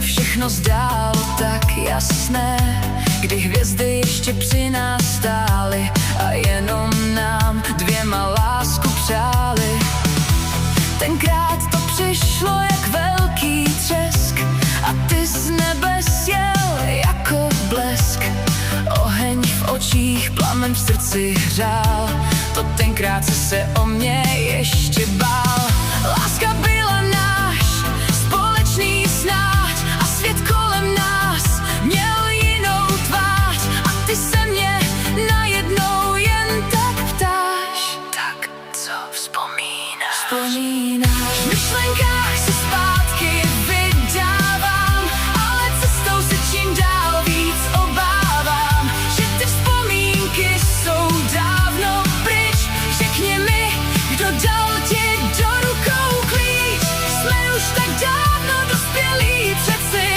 se všechno zdálo tak jasné, kdy hvězdy ještě při nás stály a jenom nám dvěma lásku přáli. Tenkrát to přišlo jak velký třesk a ty z nebes jel jako blesk. Oheň v očích, plamen v srdci hřál, to tenkrát se o mě ještě bál. Láska byla náš společný snáď a svět kolem nás měl jinou tvář a ty se mě najednou jen tak ptáš. Tak co vzpomínáš? V myšlenkách se zpátky vydávám, ale cestou se čím dál víc obávám, že ty vzpomínky jsou dávno pryč. Řekni mi, kdo dal ti do rukou klíč? Jsme už tak dávno dospělí přeci.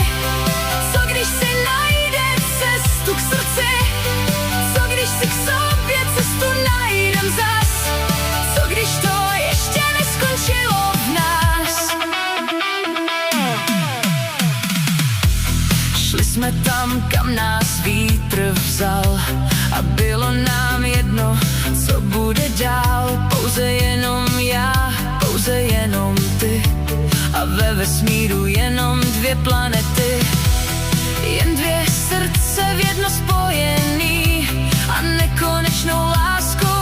Co když si najde cestu k srdci? Co když si k sobě cestu najdem zas? Co když to ještě neskončilo v nás? Šli jsme tam, kam nás vítr vzal a bylo nám jedno, co bude dál. Pouze jenom já, pouze jenom ty a ve vesmíru jenom dvě planety. Jen dvě srdce v jedno spojený a nekonečnou láskou